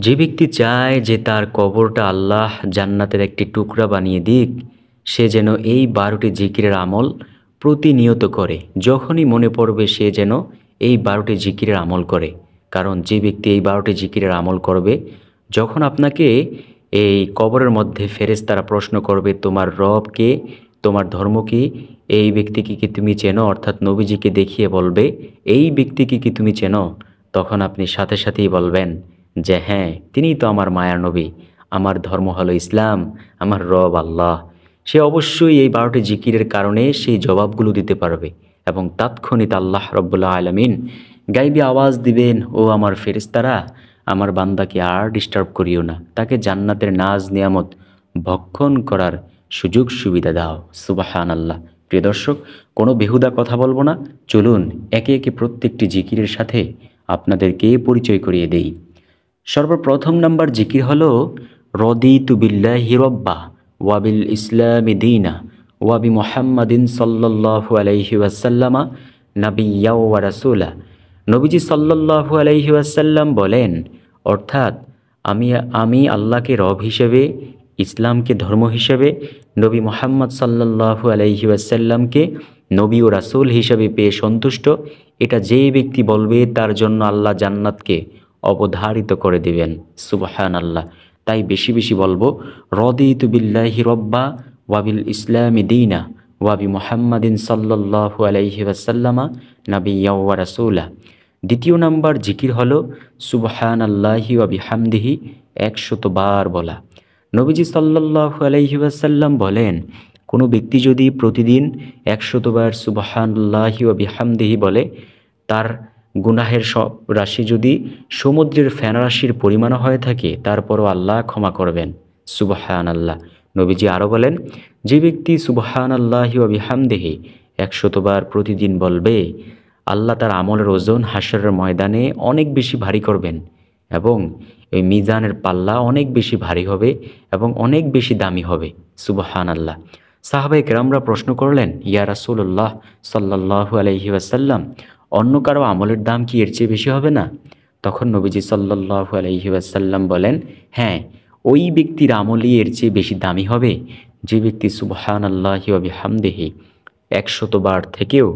যে ব্যক্তি চায় যে তার কবরটা আল্লাহ জান্নাতের একটি টুকরা বানিয়ে দিক, সে যেন এই 12টি জিকিরের আমল প্রতিনিয়ত করে। যখনই মনে পড়বে সে যেন এই 12টি জিকিরের আমল করে। কারণ যে ব্যক্তি এই 12টি জিকিরের আমল করবে, যখন আপনাকে এই কবরের মধ্যে ফেরেশতারা প্রশ্ন করবে তোমার রব কে, তোমার ধর্ম কি, এই ব্যক্তিকে কি তুমি চেনো, অর্থাৎ নবীজিকে দেখিয়ে বলবে এই ব্যক্তিকে কি তুমি চেনো, তখন আপনি সাথে সাথেই বলবেন যে হ্যাঁ, তিনিই তো আমার মায়ার নবী, আমার ধর্ম হলো ইসলাম, আমার রব আল্লাহ। সে অবশ্যই এই 12টি জিকিরের কারণে সেই জবাবগুলো দিতে পারবে এবং তাৎক্ষণিক আল্লাহ রব্বুল্লাহ আলামিন গাইবী আওয়াজ দিবেন, ও আমার ফেরেশতারা, আমার বান্দাকে আর ডিস্টার্ব করিও না, তাকে জান্নাতের নাজ নিয়ামত ভক্ষণ করার সুযোগ সুবিধা দাও। সুবহানাল্লাহ। প্রিয় দর্শক, কোনো বেহুদা কথা বলবো না, চলুন একে একে প্রত্যেকটি জিকিরের সাথে আপনাদেরকে পরিচয় করিয়ে দেই। সর্বপ্রথম নাম্বার জিকির হলো রদিতু বিল্লাহি রব্বা ওয়াবিল ইসলামি দীনা ওয়াবি মুহাম্মাদিন সাল্লাল্লাহু আলাইহি ওয়াসাল্লামা নাবিয়্যা ওয়া রাসূলা। নবীজি সাল্লাল্লাহু আলাইহি ওয়াসাল্লাম বলেন, অর্থাৎ আমি আমি আল্লাহকে রব হিসেবে, ইসলামকে ধর্ম হিসেবে, নবী মুহাম্মদ সাল্লাল্লাহু আলাইহি ওয়াসাল্লামকে নবী ও রাসূল হিসেবে পেয়ে সন্তুষ্ট। এটা যেই ব্যক্তি বলবে তার জন্য আল্লাহ জান্নাতকে অবধারিত করে দিবেন। সুবহানাল্লাহ। তাই বেশি বেশি বলবো রদিতু বিল্লাহি রব্বা ওয়াবিল ইসলামি দীনা ওয়াবি মুহাম্মাদিন সাল্লাল্লাহু আলাইহি ওয়াসাল্লামা নাবিয়্যা ওয়া রাসূলা। দ্বিতীয় নাম্বার জিকির হলো সুবহানাল্লাহি ওয়া বিহামদিহি, 100 বার বলা। নবীজি সাল্লাল্লাহু আলাইহি ওয়াসাল্লাম বলেন, কোনো ব্যক্তি যদি প্রতিদিন 100 বার সুবহানাল্লাহি ওয়া বিহামদিহি বলে, তার গুনাহের সব রাশি যদি সমুদ্রের ফেনারাশির পরিমাণ হয়ে থাকে, তারপরও আল্লাহ ক্ষমা করবেন। সুবহানাল্লাহ। নবীজি আরও বলেন, যে ব্যক্তি সুবহানাল্লাহি ওয়া বিহামদিহি 100 বার প্রতিদিন বলবে, আল্লাহ তার আমলের ওজন হাশরের ময়দানে অনেক বেশি ভারী করবেন এবং এই মিজানের পাল্লা অনেক বেশি ভারী হবে এবং অনেক বেশি দামি হবে। সুবহানাল্লাহ। সাহাবায়ে কেরামরা প্রশ্ন করলেন, ইয়া রাসূলুল্লাহ সাল্লাল্লাহু আলাইহি ওয়াসাল্লাম, অন্য কারো আমলের দাম কি এর চেয়ে বেশি হবে না? তখন নবীজি সাল্লাল্লাহু আলাইহি ওয়াসাল্লাম বলেন, হ্যাঁ, ওই ব্যক্তির আমলই এর চেয়ে বেশি দামি হবে যে ব্যক্তি সুবহানাল্লাহি ওয়া বিহামদিহি 100 বার থেকেও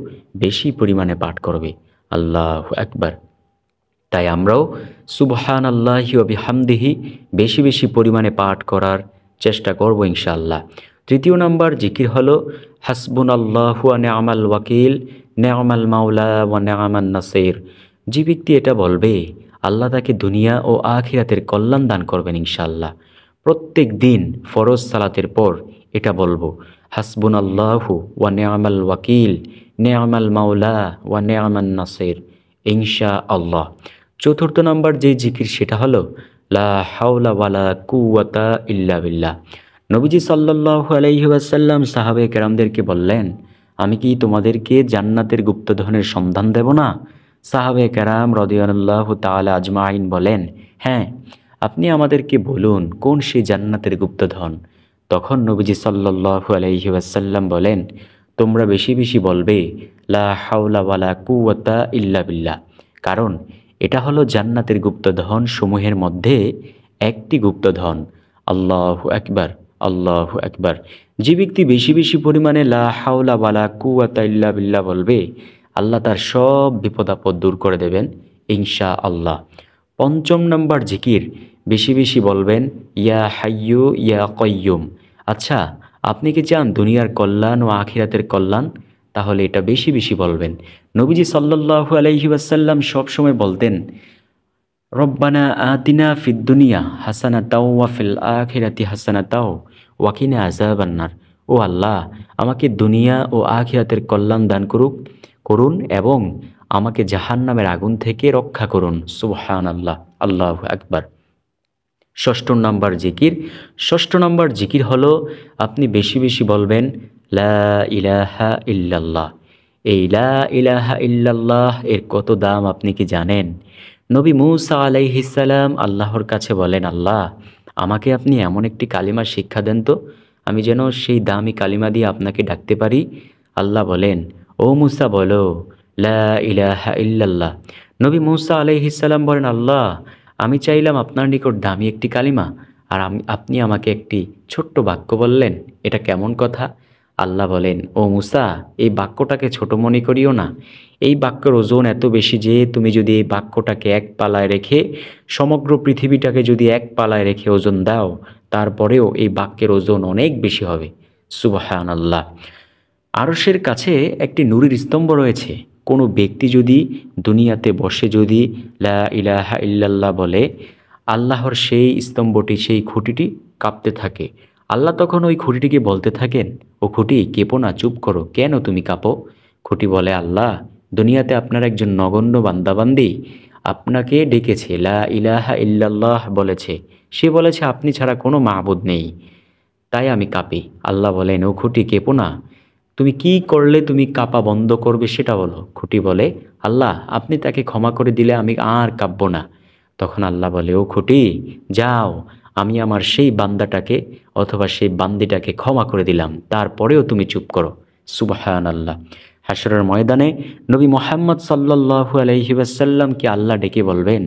বেশি পরিমাণে পাঠ করবে। আল্লাহু আকবার। তাই আমরাও সুবহানাল্লাহি ওয়া বিহামদিহি বেশি বেশি পরিমাণে পাঠ করার চেষ্টা করব ইনশাআল্লাহ। তৃতীয় নাম্বার জিকির হলো হাসবুনাল্লাহু ওয়া নি'মাল ওয়াকিল নি'মাল মাওলা ওয়া নি'মান নাসির। যে ব্যক্তি এটা বলবে, আল্লাহ তাকে দুনিয়া ও আখিরাতের কল্যাণ দান করবেন ইনশাআল্লাহ। প্রত্যেক দিন ফরজ সালাতের পর এটা বলবো, হাসবুনাল্লাহু ওয়া নি'মাল ওয়াকিল নি'মাল মাওলা ওয়া নি'মান নাসির, ইনশাআল্লাহ। চতুর্থ নাম্বার যে জিকির সেটা হলো লা হাওলা ওয়ালা কুওয়াতা ইল্লা বিল্লাহ। নবীজি সাল্লাল্লাহু আলাইহি ওয়াসাল্লাম সাহাবায়ে কেরামদেরকে বললেন, আমি কি তোমাদেরকে জান্নাতের গুপ্তধনের সন্ধান দেব না? সাহাবায়ে কেরাম রাদিয়াল্লাহু তাআলা আজমাইন বলেন, হ্যাঁ, আপনি আমাদেরকে বলুন কোন সেই জান্নাতের গুপ্তধন। তখন নবীজি সাল্লাল্লাহু আলাইহি ওয়াসাল্লাম বলেন, তোমরা বেশি বেশি বলবে লা হাওলা ওয়ালা কুওয়াতা ইল্লা বিল্লাহ, কারণ এটা হলো জান্নাতের গুপ্তধন সমূহের মধ্যে একটি গুপ্তধন। আল্লাহু আকবার, আল্লাহু আকবার। যে ব্যক্তি বেশি বেশি পরিমাণে লা হাওলা ওয়ালা কুওয়াতা ইল্লা বিল্লাহ বলবে, আল্লাহ তার সব বিপদ আপদ দূর করে দেবেন ইনশাআল্লাহ। পঞ্চম নাম্বার জিকির বেশি বেশি বলবেন ইয়া হাইয়্যু ইয়া কাইয়্যুম। আচ্ছা, আপনি কি চান দুনিয়ার কল্যাণ ও আখিরাতের কল্যাণ? তাহলে এটা বেশি বেশি বলবেন। নবীজি সাল্লাল্লাহু আলাইহি ওয়াসাল্লাম সবসময় বলতেন, রব্বানা আতিনা ফিদ দুনিয়া হাসানাতাও ওয়া ফিল আখিরাতি হাসানাতাও ওয়া কিনা আযাবান্নার। ও আল্লাহ, আমাকে দুনিয়া ও আখিরাতের কল্যাণ দান করুন এবং আমাকে জাহান্নামের আগুন থেকে রক্ষা করুন। সুবহানাল্লাহ, আল্লাহু আকবার। ষষ্ঠ নাম্বার জিকির হলো আপনি বেশি বেশি বলবেন লা ইলাহা ইল্লাল্লাহ। এই লা ইলাহা ইল্লাল্লাহ এর কত দাম আপনি কি জানেন? নবী মূসা আলাইহিস সালাম আল্লাহর কাছে বলেন, আল্লাহ, আমাকে আপনি এমন একটি কালিমা শিক্ষা দেন তো, আমি যেন সেই দামি কালিমা দিয়ে আপনাকে ডাকতে পারি। আল্লাহ বলেন, ও মূসা বলো লা ইলাহা ইল্লাল্লাহ। নবী মূসা আলাইহিস সালাম বলেন, আল্লাহ, আমি চাইলাম আপনার নিকট দামি একটি কালিমা, আর আপনি আমাকে একটি ছোট্ট বাক্য বললেন, এটা কেমন কথা? আল্লাহ বলেন, ও মুসা, এই বাক্যটাকে ছোট মনে করিও না। এই বাক্যের ওজন এত বেশি যে তুমি যদি এই বাক্যটাকে এক পালায় রেখে সমগ্র পৃথিবীটাকে যদি এক পালায় রেখে ওজন দাও, তারপরেও এই বাক্যের ওজন অনেক বেশি হবে। সুবহানাল্লাহ। আরশের কাছে একটি নূরের স্তম্ভ রয়েছে। কোনো ব্যক্তি যদি দুনিয়াতে বসে যদি লা ইলাহা ইল্লাল্লাহ বলে, আল্লাহর সেই স্তম্ভটি, সেই খুঁটিটি কাঁপতে থাকে। আল্লাহ তখন ওই খুঁটিটিকে বলতে থাকেন, ও খুঁটি, কেঁপো না, চুপ করো, কেন তুমি কাঁপো? খুঁটি বলে, আল্লাহ, দুনিয়াতে আপনার একজন নগণ্য বান্দাবান্দি আপনাকে ডেকেছে, লা ইলাহা ইল্লাল্লাহ বলেছে। সে বলেছে আপনি ছাড়া কোনো মাবুদ নেই, তাই আমি কাঁপি। আল্লাহ বলেন, ও খুঁটি, কেঁপো না, তুমি কি করলে তুমি কাঁপা বন্ধ করবে সেটা বলো। খুঁটি বলে, আল্লাহ, আপনি তাকে ক্ষমা করে দিলে আমি আর কাঁপব না। তখন আল্লাহ বলে, ও খুঁটি, যাও, আমি আমার সেই বান্দাটাকে অথবা সেই বান্দিটাকে ক্ষমা করে দিলাম, তারপরেও তুমি চুপ করো। সুবহানাল্লাহ। হাশরের ময়দানে নবী মুহাম্মদ সাল্লাল্লাহু আলাইহি ওয়াসাল্লামকে আল্লাহ ডেকে বলবেন,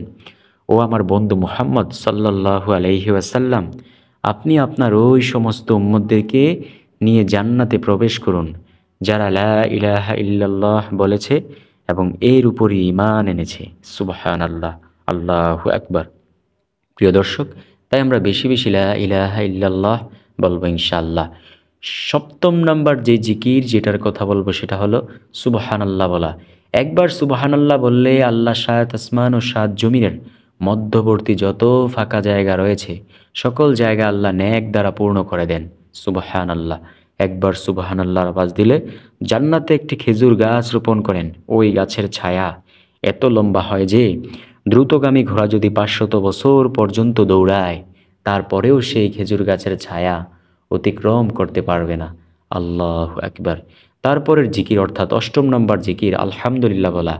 ও আমার বন্ধু মুহাম্মদ সাল্লাল্লাহু আলাইহি ওয়াসাল্লাম, আপনি আপনার ওই সমস্ত উম্মতদেরকে নিয়ে জান্নাতে প্রবেশ করুন যারা লা ইলাহা ইল্লাল্লাহ বলেছে এবং এর উপরই ঈমান এনেছে। সুবহানাল্লাহ, আল্লাহু আকবার। প্রিয় দর্শক, তাই আমরা বেশি বেশি লা ইলাহা ইল্লাল্লাহ বলবো ইনশাআল্লাহ। সপ্তম নাম্বার যে জিকির যেটার কথা বলবো সেটা হলো সুবহানাল্লাহ বলা। একবার সুবহানাল্লাহ বললে আল্লাহ সাত আসমান ও সাত জমিনের মধ্যবর্তী যত ফাঁকা জায়গা রয়েছে সকল জায়গা আল্লাহ নেক দ্বারা পূর্ণ করে দেন। সুবহানাল্লাহ। একবার সুবহানাল্লাহর আওয়াজ দিলে জান্নাতে একটি খেজুর গাছ রোপণ করেন। ওই গাছের ছায়া এত লম্বা হয় যে দ্রুতগামী ঘোড়া যদি 500 বছর পর্যন্ত দৌড়ায়, তারপরেও সেই খেজুর গাছের ছায়া অতিক্রম করতে পারবে না। আল্লাহু আকবার। তারপরের জিকির অর্থাৎ অষ্টম নম্বর জিকির আলহামদুলিল্লাহ বলা।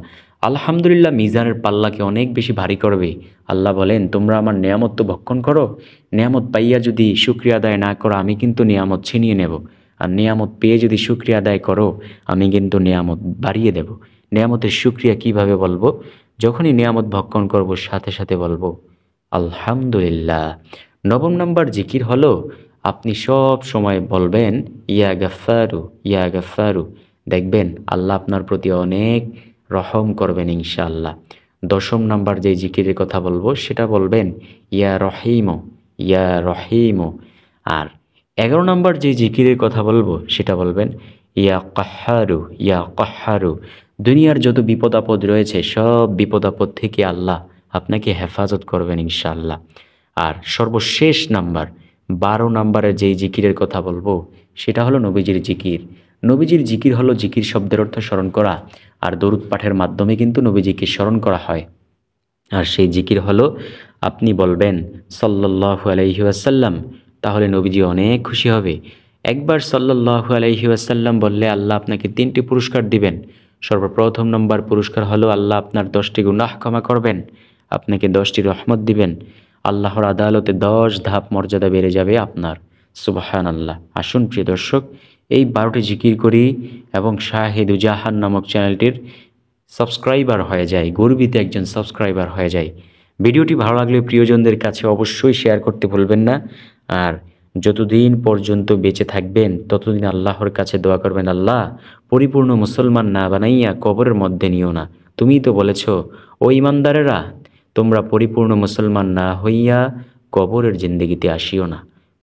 আলহামদুলিল্লাহ মিজানের পাল্লাকে অনেক বেশি ভারী করবে। আল্লাহ বলেন, তোমরা আমার নিয়ামত তো ভক্ষণ করো, নিয়ামত পাইয়া যদি শুকরিয়া আদায় না করো আমি কিন্তু নিয়ামত ছিনিয়ে নেব, আর নিয়ামত পেয়ে যদি শুকরিয়া আদায় করো আমি কিন্তু নিয়ামত বাড়িয়ে দেব। নিয়ামতের শুকরিয়া কিভাবে বলবো? যখনই নিয়ামত ভক্ষণ করব সাথে সাথে বলবো আলহামদুলিল্লাহ। নবম নম্বর জিকির হলো আপনি সব সময় বলবেন ইয়া গাফফারু, ইয়া গাফফারু। দেখবেন আল্লাহ আপনার প্রতি অনেক রহম করবেন ইনশাআল্লাহ। দশম নাম্বার যে জিকিরের কথা বলবো সেটা বলবেন ইয়া রহিমো, ইয়া রহিমো। আর 11 নাম্বার যে জিকিরের কথা বলবো সেটা বলবেন ইয়া কাহ্হারু, ইয়া কাহ্হারু। দুনিয়ার যত বিপদ আপদ রয়েছে সব বিপদ আপদ থেকে আল্লাহ আপনাকে হেফাজত করবেন ইনশাআল্লাহ। আর সর্বশেষ নাম্বার 12 নাম্বারের যেই জিকিরের কথা বলবো সেটা হলো নবীজির জিকির। নবীজির জিকির হলো জিকির শব্দের অর্থ স্মরণ করা, আর দরুদ পাঠের মাধ্যমে কিন্তু নবীজিকে স্মরণ করা হয়। আর সেই জিকির হলো আপনি বলবেন সাল্লাল্লাহু আলাইহি ওয়াসাল্লাম, তাহলে নবীজি অনেক খুশি হবে। একবার সাল্লাল্লাহু আলাইহি ওয়াসাল্লাম বললে আল্লাহ আপনাকে 3টি পুরস্কার দিবেন। সর্বপ্রথম নম্বর পুরস্কার হলো আল্লাহ আপনার 10টি গুনাহ ক্ষমা করবেন, আপনাকে 10টি রহমত দিবেন, আল্লাহর আদালতে 10 ধাপ মর্যাদা বেড়ে যাবে আপনার। সুবহানাল্লাহ। আসুন প্রিয় দর্শক, এই 12টি জিকির করি এবং শাহেদু জাহান নামক চ্যানেলটির সাবস্ক্রাইবার হয়ে যায়, গর্বিত একজন সাবস্ক্রাইবার হয়ে যায়। ভিডিওটি ভালো লাগলে প্রিয়জনদের কাছে অবশ্যই শেয়ার করতে ভুলবেন না। আর যতদিন পর্যন্ত বেঁচে থাকবেন ততদিন আল্লাহর কাছে দোয়া করবেন, আল্লাহ পরিপূর্ণ মুসলমান না বানাইয়া কবরের মধ্যে নিও না। তুমিই তো বলেছ, ও ইমানদারেরা, তোমরা পরিপূর্ণ মুসলমান না হইয়া কবরের জিন্দেগিতে আসিও না।